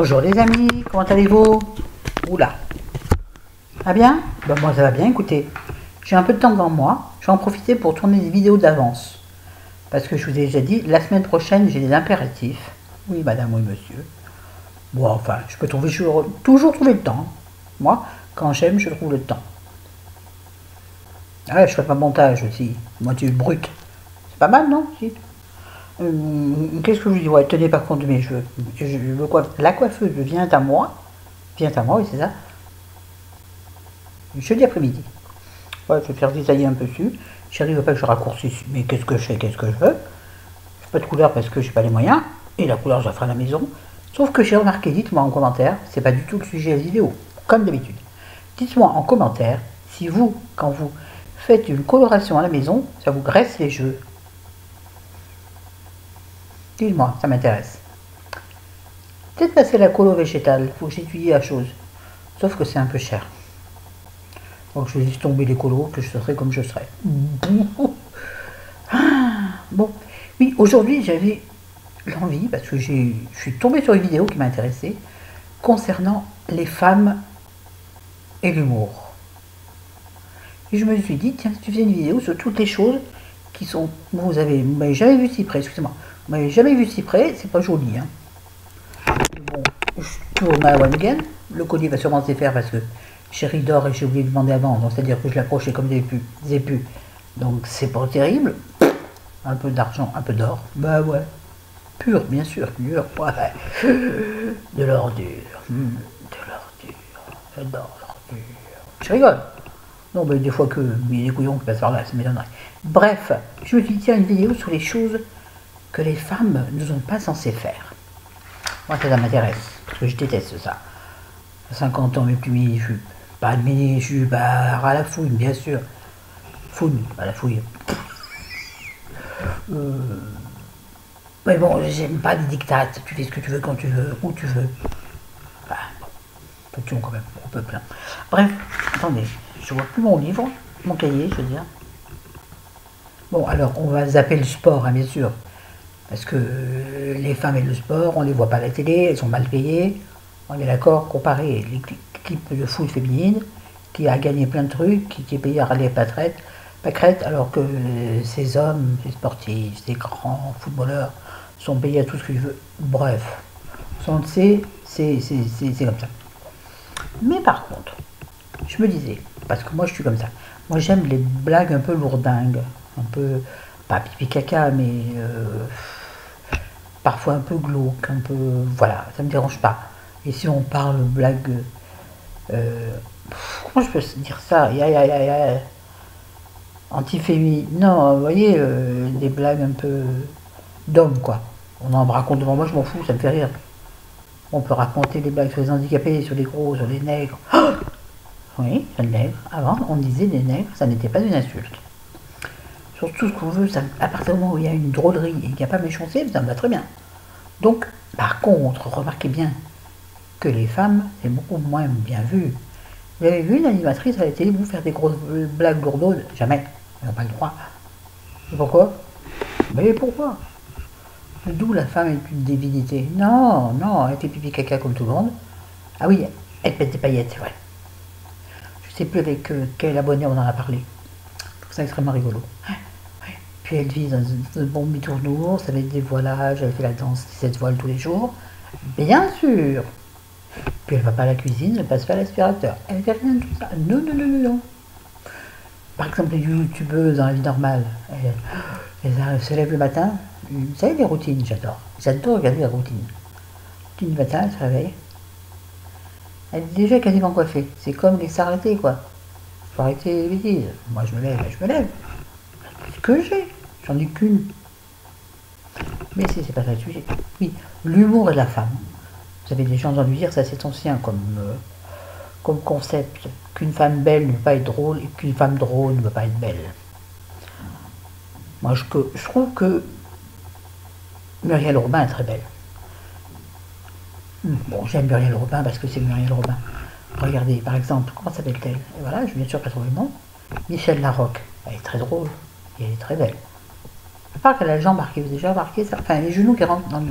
Bonjour les amis, comment allez-vous? Oula, ça va bien? Ben moi ça va bien, écoutez, j'ai un peu de temps devant moi, je vais en profiter pour tourner des vidéos d'avance. Parce que je vous ai déjà dit, la semaine prochaine j'ai des impératifs. Oui madame, oui monsieur. Bon enfin, je peux toujours trouver le temps. Moi, quand j'aime, je trouve le temps. Ah ouais, je fais pas montage aussi, moitié brut. C'est pas mal non? Si. Qu'est-ce que je vous dis? Ouais, tenez pas compte de mes cheveux. La coiffeuse vient à moi, oui c'est ça, jeudi après-midi. Ouais, je vais faire détailler un peu dessus. Chérie veut pas que je raccourcisse, mais qu'est-ce que je fais, qu'est-ce que je veux? Je fais pas de couleur parce que j'ai pas les moyens, et la couleur je la ferai à la maison. Sauf que j'ai remarqué, dites-moi en commentaire, c'est pas du tout le sujet de la vidéo, comme d'habitude. Dites-moi en commentaire si vous, quand vous faites une coloration à la maison, ça vous graisse les cheveux. Dites-moi, ça m'intéresse. Peut-être passer la colo végétale, faut que j'étudie la chose. Sauf que c'est un peu cher. Donc je laisse tomber les colos, que je serai comme je serai. Bon, oui, aujourd'hui j'avais l'envie, parce que je suis tombée sur une vidéo qui m'a intéressée, concernant les femmes et l'humour. Et je me suis dit, tiens, si tu faisais une vidéo sur toutes les choses qui sont... Vous m'avez jamais vu si près, excusez-moi. Vous m'avez jamais vu si près, c'est pas joli, hein. Bon, je tourne à one again. Le collier va sûrement se faire parce que chérie dort et j'ai oublié de demander avant, donc c'est-à-dire que je l'approchais comme des épus. Donc c'est pas terrible. Un peu d'argent, un peu d'or. Bah ouais. Pur, bien sûr, pur. Ouais. De l'ordure. De l'ordure. J'adore l'ordure. Je rigole. Non, mais des fois que il y a des couillons qui passent par là, ça m'étonnerait. Bref, je me suis dit, tiens, une vidéo sur les choses que les femmes ne sont pas censées faire. Moi, ça m'intéresse, parce que je déteste ça. À 50 ans, mes plus mini-jupes. Pas de mini-jupes, à la fouine, bien sûr. Fouine, à la fouille. Mais bon, j'aime pas les dictates. Tu fais ce que tu veux, quand tu veux, où tu veux. Enfin, bon, peu quand même, un peu plein. Bref, attendez, je vois plus mon livre, mon cahier, je veux dire. Bon, alors, on va zapper le sport, hein, bien sûr. Parce que les femmes et le sport, on les voit pas à la télé, elles sont mal payées. On est d'accord, comparé l'équipe de foot féminine, qui a gagné plein de trucs, qui est payée à râler pâquerette, alors que ces hommes, ces sportifs, ces grands footballeurs, sont payés à tout ce qu'ils veulent. Bref, on le sait, c'est comme ça. Mais par contre, je me disais, parce que moi je suis comme ça, moi j'aime les blagues un peu lourdingues, un peu, pas pipi caca, mais parfois un peu glauque, un peu, voilà, ça me dérange pas. Et si on parle blague, comment je peux dire ça, anti-fémi, non, vous voyez, des blagues un peu d'hommes, quoi. On en raconte devant moi, je m'en fous, ça me fait rire. On peut raconter des blagues sur les handicapés, sur les gros, sur les nègres. Oh oui, sur les nègres. Avant, on disait des nègres, ça n'était pas une insulte. Sur tout ce qu'on veut, ça, à partir du moment où il y a une drôlerie et qu'il n'y a pas méchanceté, ça me va très bien. Donc, par contre, remarquez bien que les femmes, c'est beaucoup moins bien vu. Vous avez vu une animatrice à la télé vous faire des grosses blagues lourdaudes? Jamais. Ils n'ont pas le droit. Et pourquoi? Mais pourquoi? D'où la femme est une divinité? Non, non, elle fait pipi caca comme tout le monde. Ah oui, elle pète des paillettes, c'est vrai. Je sais plus avec quel abonné on en a parlé. Je trouve ça extrêmement rigolo. Puis elle vit dans un bon mi-tournours, avec des voilages, elle fait la danse des 7 voiles tous les jours. Bien sûr. Puis elle va pas à la cuisine, elle passe pas à l'aspirateur. Elle fait rien de tout ça. Non, non, non, non, non. Par exemple, les youtubeuses dans la vie normale, elles se lèvent le matin. Vous savez, les routines, j'adore. J'adore regarder la routine. Routine du matin, elle se réveille. Elle est déjà quasiment coiffée. C'est comme les sarlatés, quoi. Faut arrêter les bêtises. Moi, je me lève. Ce que j'ai. J'en ai qu'une. Mais c'est pas ça le sujet. Oui, l'humour de la femme. Vous avez déjà entendu dire, ça c'est ancien comme concept, qu'une femme belle ne peut pas être drôle et qu'une femme drôle ne peut pas être belle. Moi je trouve que Muriel Robin est très belle. Bon, j'aime Muriel Robin parce que c'est Muriel Robin. Regardez, par exemple, comment s'appelle-t-elle? Et voilà, je viens sûr pas trouver le nom. Michel Larocque. Elle est très drôle et elle est très belle. À part qu'elle a les jambes marquées, vous avez déjà remarqué ça? Enfin, les genoux qui rentrent dans le...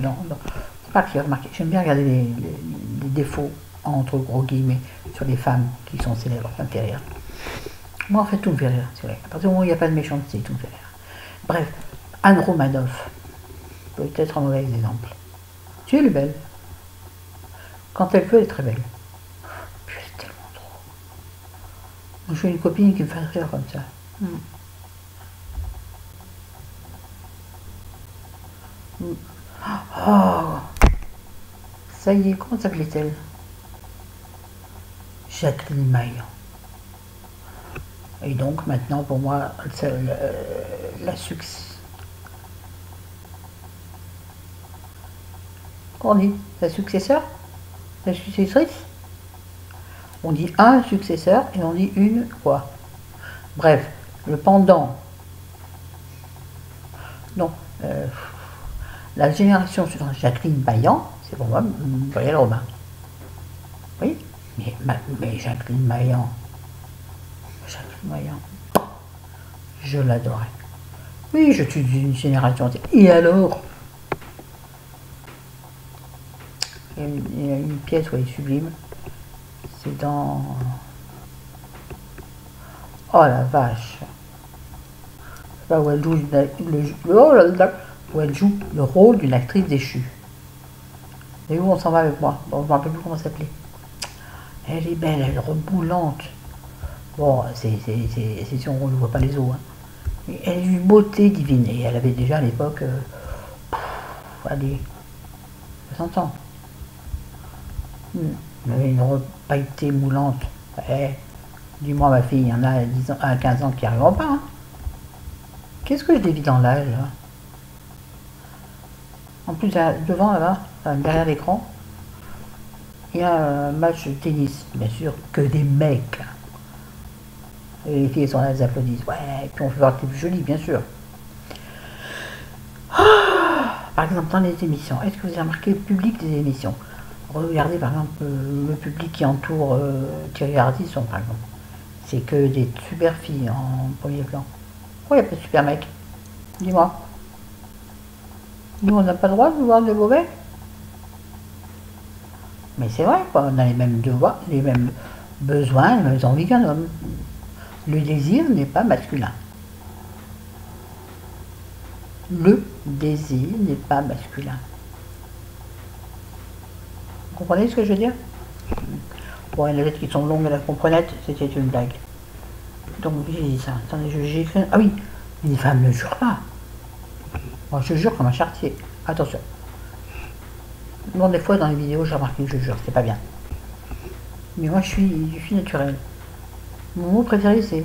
C'est pas qui a remarqué. J'aime bien regarder des défauts, entre gros guillemets, sur les femmes qui sont célèbres. Ça me fait rire. Moi, en fait, tout me fait rire, c'est vrai. À partir du moment où il n'y a pas de méchanceté, tout me fait rire. Bref, Anne Romanoff, peut-être un mauvais exemple. Tu es, elle est belle. Quand elle peut, elle est très belle. Puis elle est tellement drôle. J'ai une copine qui me fait rire comme ça. Oh, ça y est, comment s'appelait-elle? Jacqueline Maillan. Et donc maintenant pour moi, la succès. Qu'on dit? La successeur? La successrice? On dit un successeur et on dit une quoi? Bref, le pendant. Non. La génération suivante, Jacqueline Maillan, c'est pour moi Muriel Robin. Oui, mais Jacqueline Maillan, je l'adorais. Oui, je suis d'une génération. Et alors? Il y a une pièce où elle est sublime. C'est dans... Oh la vache! Là où elle joue où elle joue le rôle d'une actrice déchue. Et où on s'en va avec moi? Bon, je ne me rappelle plus comment ça s'appelait. Elle est belle, elle est reboulante. Bon, c'est si on ne voit pas les os. Hein. Mais elle a une beauté divine. Et elle avait déjà à l'époque, allez, 60 ans. Elle avait une robe pailletée moulante. Dis-moi, ma fille, il y en a à, 10 ans, à 15 ans qui n'y arriveront pas. Hein. Qu'est-ce que je dévie dans l'âge là? En plus, devant là-bas, derrière l'écran, il y a un match de tennis. Bien sûr, que des mecs. Et les filles sont là, elles applaudissent. Ouais, et puis on fait voir que t'es plus jolie, bien sûr. Par exemple, dans les émissions, est-ce que vous avez remarqué le public des émissions? Regardez par exemple le public qui entoure Thierry Ardisson, par exemple. C'est que des super filles en premier plan. Pourquoi il n'y a pas de super mecs? Dis-moi. Nous, on n'a pas le droit de voir des mauvais? Mais c'est vrai, quoi. On a les mêmes devoirs, les mêmes besoins, les mêmes envies qu'un homme. Le désir n'est pas masculin. Le désir n'est pas masculin. Vous comprenez ce que je veux dire? Bon, il y en a lettres qui sont longues à la comprenette, c'était une blague. Donc j'ai dit ça. Attendez, j'ai écrit... Ah oui, une femme ne jure pas. Moi je jure comme un charretier. Attention. Bon, des fois dans les vidéos j'ai remarqué que je jure, c'est pas bien. Mais moi je suis naturel. Mon mot préféré c'est...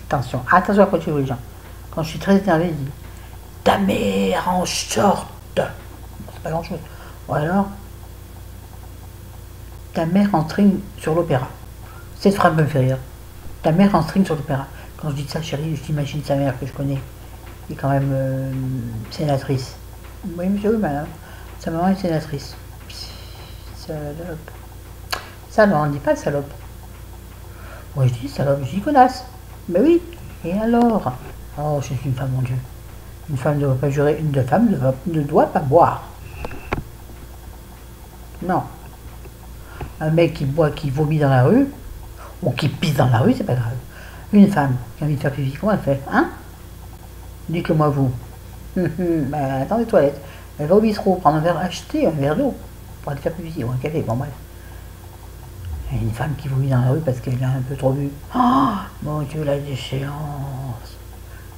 Attention, attention à quoi tu veux les gens. Quand je suis très énervé, je dis ta mère en short. Bon, c'est pas grand chose. Ou alors ta mère en string sur l'opéra. Cette phrase me fait rire. Ta mère en string sur l'opéra. Quand je dis ça, chérie, je t'imagine sa mère que je connais. Qui est quand même sénatrice. Oui, monsieur, oui, madame. Sa maman est sénatrice. Salope. Ça, non, on ne dit pas salope. Moi, je dis salope, je dis connasse. Ben oui. Et alors? Oh, je suis une femme, mon Dieu. Une femme ne doit pas jurer. Une femme ne doit pas boire. Non. Un mec qui boit, qui vomit dans la rue, ou qui pisse dans la rue, c'est pas grave. Une femme qui a envie de faire pipi, comment elle fait? Hein? Dites-le-moi vous. Ben, dans les toilettes. Elle va au bistrot prendre un verre, acheter un verre d'eau pour aller faire pipi ou un café, bon bref. Et une femme qui vomit dans la rue parce qu'elle a un peu trop bu. Oh, mon Dieu, la déchéance.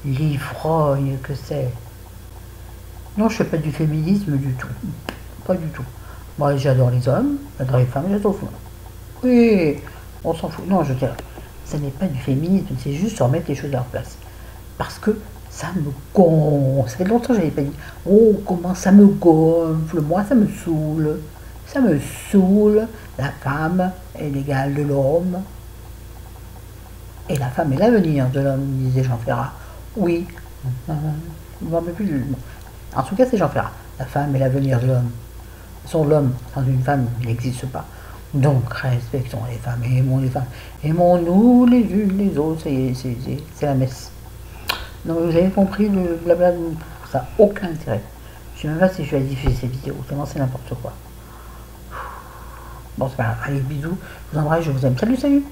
L'ivrogne que c'est. Non, je fais pas du féminisme du tout. Pas du tout. Moi, j'adore les hommes, j'adore les femmes, j'adore tout. Oui, on s'en fout. Non, je veux dire, ça n'est pas du féminisme, c'est juste remettre les choses à leur place. Parce que ça me gonfle. Ça fait longtemps que je n'avais pas dit. Oh, comment ça me gonfle. Moi, ça me saoule. Ça me saoule. La femme est l'égale de l'homme. Et la femme est l'avenir de l'homme, disait Jean Ferrat. Oui. Je ne me rappelle plus du nom. En tout cas, c'est Jean Ferrat. La femme est l'avenir de l'homme. Sans l'homme, sans une femme, il n'existe pas. Donc, respectons les femmes, aimons les femmes. Aimons-nous les unes les autres. C'est la messe. Donc, vous avez compris le blabla, ça n'a aucun intérêt. Je ne sais même pas si je vais diffuser ces vidéos, tellement c'est n'importe quoi. Bon, c'est pas grave. Allez, bisous. Je vous embrasse, je vous aime. Salut, salut.